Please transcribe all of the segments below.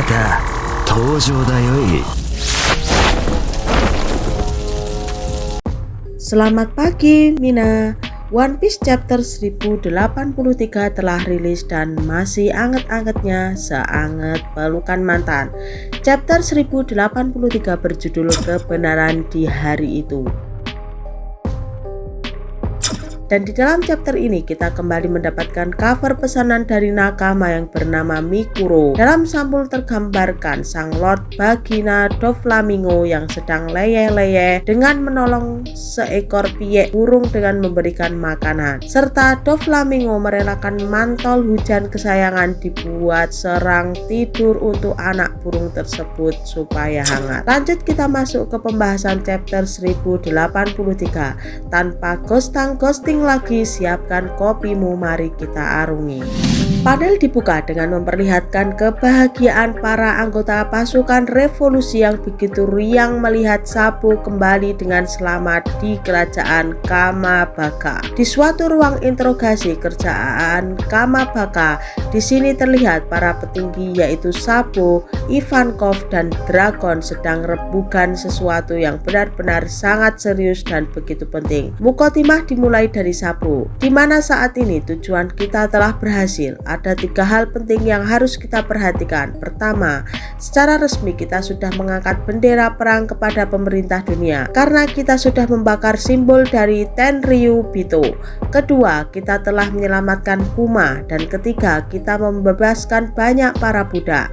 た登場だよい。 Selamat pagi, Mina. One Piece chapter 1083 telah rilis dan masih anget-angetnya seanget pelukan mantan. Chapter 1083 berjudul Kebenaran di Hari Itu. Dan di dalam chapter ini kita kembali mendapatkan cover pesanan dari nakama yang bernama Mikuro. Dalam sampul tergambarkan sang Lord Bagina Doflamingo yang sedang leyeh-leyeh dengan menolong seekor piyek burung dengan memberikan makanan. Serta Doflamingo merelakan mantol hujan kesayangan dibuat serang tidur untuk anak burung tersebut supaya hangat. Lanjut kita masuk ke pembahasan chapter 1083. Tanpa ghosting lagi, siapkan kopimu, mari kita arungi. Panel dibuka dengan memperlihatkan kebahagiaan para anggota pasukan revolusi yang begitu riang melihat Sabo kembali dengan selamat di kerajaan Kamabaka. Di suatu ruang interogasi kerajaan Kamabaka, di sini terlihat para petinggi yaitu Sabo, Ivankov, dan Dragon sedang rebukan sesuatu yang benar-benar sangat serius dan begitu penting. Mukotimah dimulai dari Sabo, di mana saat ini tujuan kita telah berhasil. Ada 3 hal penting yang harus kita perhatikan. Pertama, secara resmi kita sudah mengangkat bendera perang kepada pemerintah dunia karena kita sudah membakar simbol dari Tenryubito. Kedua, kita telah menyelamatkan Kuma. Dan ketiga, kita membebaskan banyak para budak.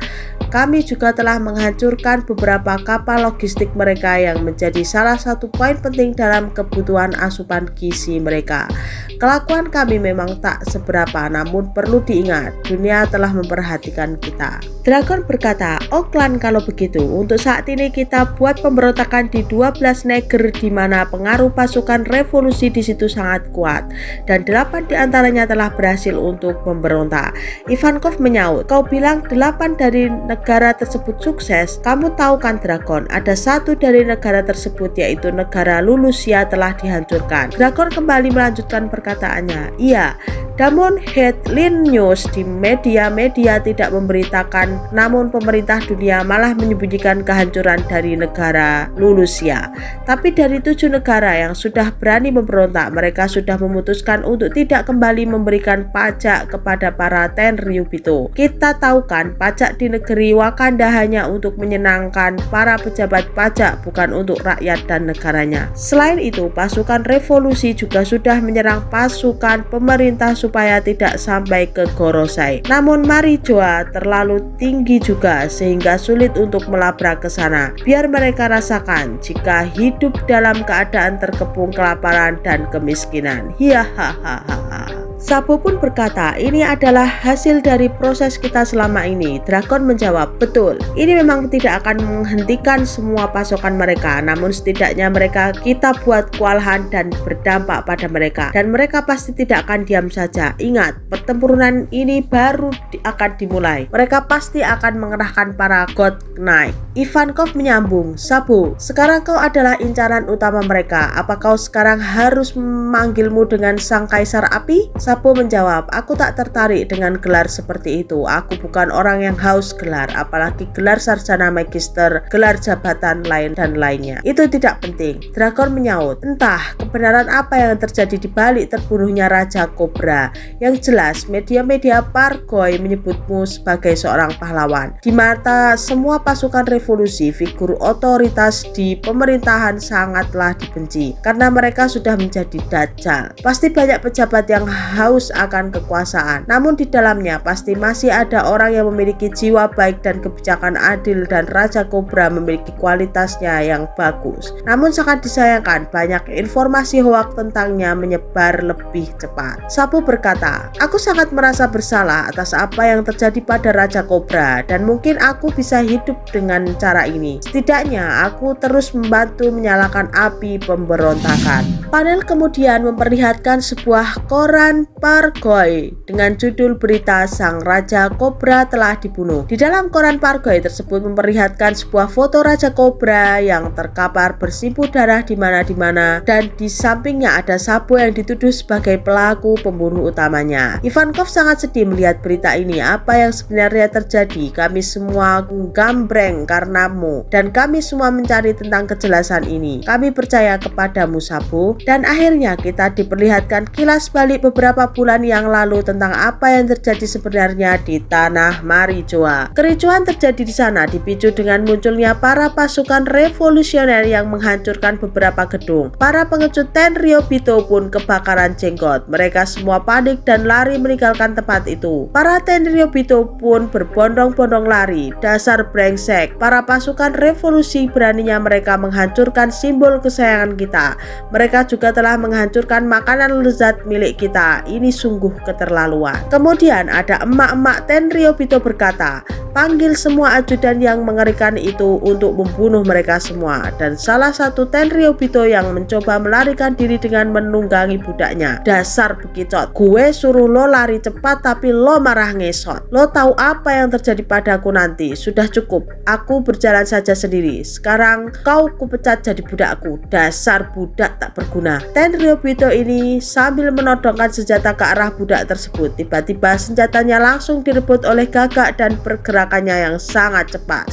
Kami juga telah menghancurkan beberapa kapal logistik mereka yang menjadi salah satu poin penting dalam kebutuhan asupan gizi mereka. Kelakuan kami memang tak seberapa, namun perlu diingat, dunia telah memperhatikan kita. Dragon berkata, "Oh klan, kalau begitu, untuk saat ini kita buat pemberontakan di 12 neger di mana pengaruh pasukan revolusi di situ sangat kuat dan 8 diantaranya telah berhasil untuk memberontak." Ivankov menyaut, "Kau bilang 8 dari negara tersebut sukses? Kamu tahu kan Dragon, ada 1 dari negara tersebut yaitu negara Lulusia telah dihancurkan." Dragon kembali melanjutkan perkataannya, "Iya, namun headline news di media-media tidak memberitakan, namun pemerintah dunia malah menyembunyikan kehancuran dari negara Lulusia. Tapi dari 7 negara yang sudah berani memberontak, mereka sudah memutuskan untuk tidak kembali memberikan pajak kepada para Tenryubito. Kita tahu kan, pajak di negeri Wakanda hanya untuk menyenangkan para pejabat pajak, bukan untuk rakyat dan negaranya. Selain itu, pasukan revolusi juga sudah menyerang pasukan pemerintah supaya tidak sampai ke Gorosei. Namun Marijoa terlalu tinggi juga sehingga sulit untuk melabrak ke sana. Biar mereka rasakan jika hidup dalam keadaan terkepung kelaparan dan kemiskinan." Hihahaha. Sabo pun berkata, "Ini adalah hasil dari proses kita selama ini." Dragon menjawab, "Betul, ini memang tidak akan menghentikan semua pasokan mereka, namun setidaknya mereka kita buat kewalahan dan berdampak pada mereka, dan mereka pasti tidak akan diam saja. Ingat, pertempuran ini baru akan dimulai. Mereka pasti akan mengerahkan para God Knight." Ivankov menyambung, "Sabo, sekarang kau adalah incaran utama mereka. Apa kau sekarang harus memanggilmu dengan Sang Kaisar Api?" Sabo menjawab, "Aku tak tertarik dengan gelar seperti itu. Aku bukan orang yang haus gelar, apalagi gelar sarjana magister, gelar jabatan lain dan lainnya. Itu tidak penting." Dragon menyaut, "Entah kebenaran apa yang terjadi di balik terbunuhnya Raja Cobra. Yang jelas media-media Pargoy menyebutmu sebagai seorang pahlawan. Di mata semua pasukan revolusi, figur otoritas di pemerintahan sangatlah dibenci karena mereka sudah menjadi dajjal. Pasti banyak pejabat yang haus akan kekuasaan, namun di dalamnya pasti masih ada orang yang memiliki jiwa baik dan kebijakan adil, dan Raja Cobra memiliki kualitasnya yang bagus. Namun sangat disayangkan banyak informasi hoak tentangnya menyebar lebih cepat." Sabo berkata, "Aku sangat merasa bersalah atas apa yang terjadi pada Raja Cobra, dan mungkin aku bisa hidup dengan cara ini. Setidaknya aku terus membantu menyalakan api pemberontakan." Panel kemudian memperlihatkan sebuah koran Pargoy dengan judul berita Sang Raja Kobra telah dibunuh. Di dalam koran Pargoy tersebut memperlihatkan sebuah foto Raja Kobra yang terkapar bersimbah darah di mana-mana, dan di sampingnya ada Sabo yang dituduh sebagai pelaku pembunuh utamanya. Ivankov sangat sedih melihat berita ini. Apa yang sebenarnya terjadi? Kami semua gambreng karenamu dan kami semua mencari tentang kejelasan ini. Kami percaya kepadamu, Sabo. Dan akhirnya kita diperlihatkan kilas balik beberapa bulan yang lalu tentang apa yang terjadi sebenarnya di tanah Marijoa. Kericuhan terjadi di sana dipicu dengan munculnya para pasukan revolusioner yang menghancurkan beberapa gedung. Para pengecut Tenryubito pun kebakaran jenggot. Mereka semua panik dan lari meninggalkan tempat itu. Para Tenryubito pun berbondong-bondong lari. Dasar brengsek. Para pasukan revolusi, beraninya mereka menghancurkan simbol kesayangan kita. Mereka juga telah menghancurkan makanan lezat milik kita. Ini sungguh keterlaluan. Kemudian ada emak-emak Tenryubito berkata, panggil semua ajudan yang mengerikan itu untuk membunuh mereka semua. Dan salah satu Tenryubito yang mencoba melarikan diri dengan menunggangi budaknya. Dasar bekicot, gue suruh lo lari cepat tapi lo marah ngesot. Lo tahu apa yang terjadi padaku nanti? Sudah cukup, aku berjalan saja sendiri. Sekarang kau kupecat jadi budakku. Dasar budak tak berguna. Tenryubito ini sambil menodongkan senjata ke arah budak tersebut. Tiba-tiba senjatanya langsung direbut oleh Gagak dan pergerakannya yang sangat cepat.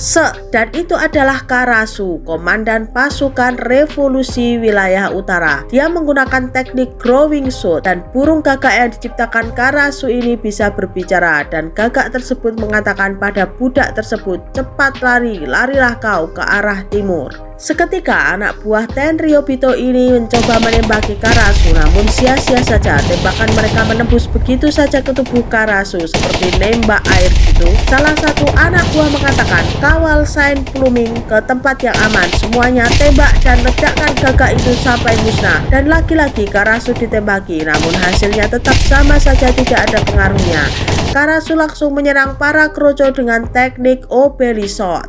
Dan itu adalah Karasu, komandan pasukan revolusi wilayah utara. Dia menggunakan teknik growing suit, dan burung gagak yang diciptakan Karasu ini bisa berbicara, dan gagak tersebut mengatakan pada budak tersebut, cepat lari, larilah kau ke arah timur. Seketika anak buah Tenryubito ini mencoba menembaki Karasu, namun sia-sia saja. Tembakan mereka menembus begitu saja ke tubuh Karasu seperti nembak air gitu. Salah satu anak buah mengatakan, kawal Saint Pluming ke tempat yang aman. Semuanya tembak dan ledakkan gagak itu sampai musnah. Dan lagi-lagi Karasu ditembaki, namun hasilnya tetap sama saja, tidak ada pengaruhnya. Karasu langsung menyerang para kroco dengan teknik Obelisot.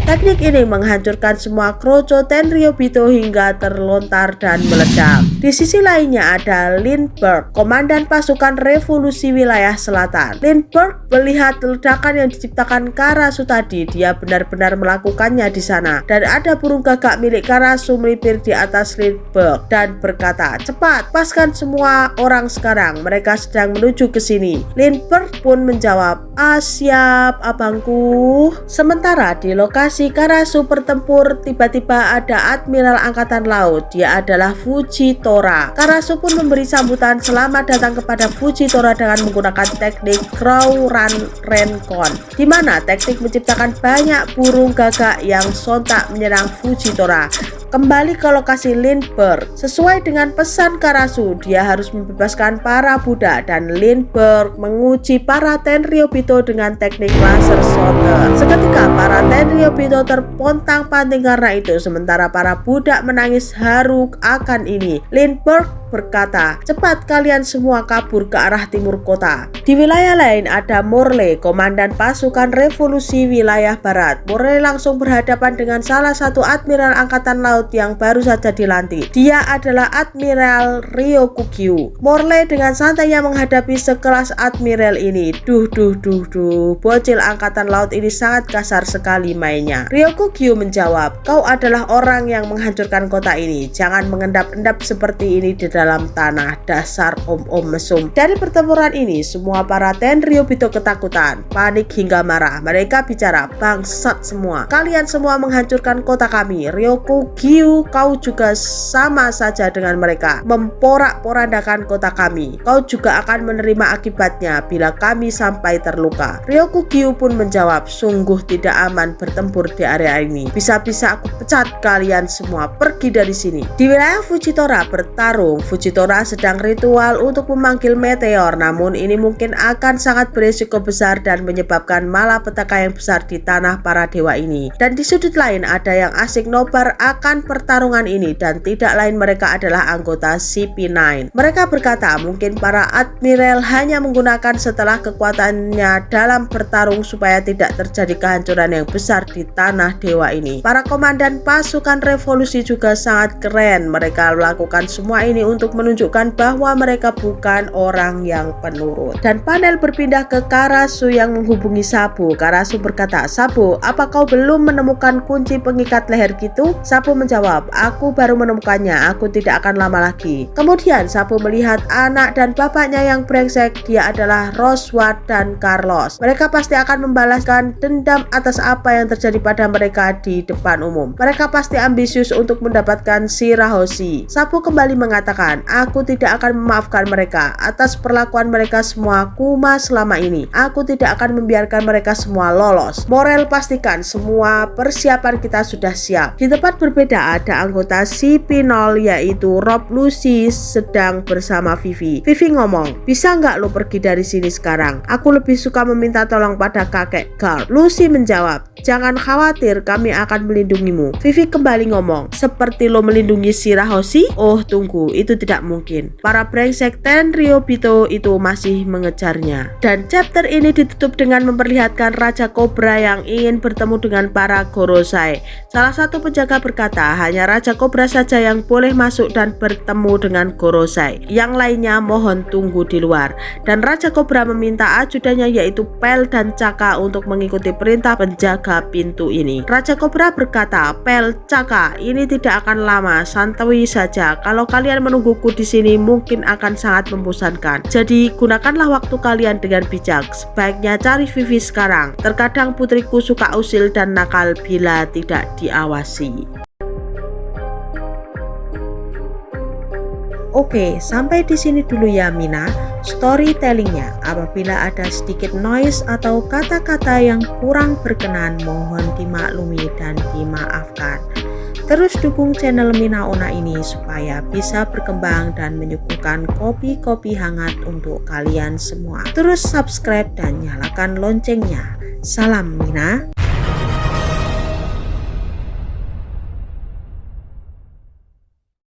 Teknik ini menghancurkan semua kroco Tenryubito hingga terlontar dan meledak. Di sisi lainnya ada Lindbergh, komandan pasukan revolusi wilayah selatan. Lindbergh melihat ledakan yang diciptakan Karasu tadi. Dia benar-benar melakukannya di sana. Dan ada burung gagak milik Karasu melipir di atas Lindbergh dan berkata, cepat, paskan semua orang sekarang. Mereka sedang menuju ke sini. Lindbergh pun menjawab, siap abangku. Sementara di lokasi Karasu bertempur, tiba-tiba ada Admiral Angkatan Laut. Dia adalah Fujitora. Karasu pun memberi sambutan selamat datang kepada Fujitora dengan menggunakan teknik Crow Run Rencon, di mana teknik menciptakan banyak burung gagak yang sontak menyerang Fujitora. Kembali ke lokasi Lindbergh. Sesuai dengan pesan Karasu, dia harus membebaskan para budak, dan Lindbergh menguji para Tenryubito dengan teknik laser shooter. Seketika para Tenryubito terpontang-panting karena itu, sementara para budak menangis haru akan ini. Lindbergh berkata, cepat kalian semua kabur ke arah timur kota. Di wilayah lain ada Morley, komandan pasukan revolusi wilayah barat. Morley langsung berhadapan dengan salah satu admiral angkatan laut yang baru saja dilantik. Dia adalah Admiral Ryokugyu. Morley dengan santainya menghadapi sekelas admiral ini. Bocil angkatan laut ini sangat kasar sekali mainnya. Ryokugyu menjawab, kau adalah orang yang menghancurkan kota ini. Jangan mengendap-endap seperti ini di dalam tanah, dasar om-om mesum. Dari pertempuran ini, semua para Tenryubito ketakutan, panik hingga marah. Mereka bicara, bangsat semua. Kalian semua menghancurkan kota kami. Ryokugyu, kau juga sama saja dengan mereka, memporak-porandakan kota kami. Kau juga akan menerima akibatnya bila kami sampai terluka. Ryokugyu pun menjawab, sungguh tidak aman bertempur di area ini. Bisa-bisa aku pecat kalian semua, pergi dari sini. Di wilayah Fujitora bertarung. Fujitora sedang ritual untuk memanggil meteor, namun ini mungkin akan sangat berisiko besar dan menyebabkan malapetaka yang besar di tanah para dewa ini. Dan di sudut lain ada yang asik nobar akan pertarungan ini, dan tidak lain mereka adalah anggota CP9. Mereka berkata mungkin para admiral hanya menggunakan setelah kekuatannya dalam bertarung supaya tidak terjadi kehancuran yang besar di tanah dewa ini. Para komandan pasukan revolusi juga sangat keren. Mereka melakukan semua ini untuk menunjukkan bahwa mereka bukan orang yang penurut. Dan panel berpindah ke Karasu yang menghubungi Sabu. Karasu berkata, "Sabu, apa kau belum menemukan kunci pengikat leher gitu?" Sabu menjawab, "Aku baru menemukannya, aku tidak akan lama lagi." Kemudian Sabu melihat anak dan bapaknya yang brengsek. Dia adalah Roswart dan Carlos. Mereka pasti akan membalaskan dendam atas apa yang terjadi pada mereka di depan umum. Mereka pasti ambisius untuk mendapatkan Shirahoshi. Sabu kembali mengatakan, "Aku tidak akan memaafkan mereka atas perlakuan mereka semua Kuma selama ini. Aku tidak akan membiarkan mereka semua lolos. Morel, pastikan semua persiapan kita sudah siap." Di tempat berbeda ada anggota CP0 yaitu Rob. Lucy sedang bersama Vivi. Vivi ngomong, "Bisa nggak lo pergi dari sini sekarang? Aku lebih suka meminta tolong pada kakek Carl." Lucy menjawab, "Jangan khawatir, kami akan melindungimu." Vivi kembali ngomong, "Seperti lo melindungi Shirahoshi? Oh tunggu, itu tidak mungkin. Para brengsek Tenryubito itu masih mengejarnya." Dan chapter ini ditutup dengan memperlihatkan Raja Cobra yang ingin bertemu dengan para Gorosei. Salah satu penjaga berkata, hanya Raja Cobra saja yang boleh masuk dan bertemu dengan Gorosei. Yang lainnya mohon tunggu di luar. Dan Raja Cobra meminta ajudannya yaitu Pel dan Caka untuk mengikuti perintah penjaga pintu ini. Raja Cobra berkata, "Pel, Caka, ini tidak akan lama, santai saja. Kalau kalian menungguku di sini mungkin akan sangat membosankan. Jadi gunakanlah waktu kalian dengan bijak. Sebaiknya cari Vivi sekarang. Terkadang putriku suka usil dan nakal bila tidak diawasi." Oke, sampai di sini dulu ya Mina storytellingnya. Apabila ada sedikit noise atau kata-kata yang kurang berkenan, mohon dimaklumi dan dimaafkan. Terus dukung channel Mina Ona ini supaya bisa berkembang dan menyuguhkan kopi-kopi hangat untuk kalian semua. Terus subscribe dan nyalakan loncengnya. Salam Mina.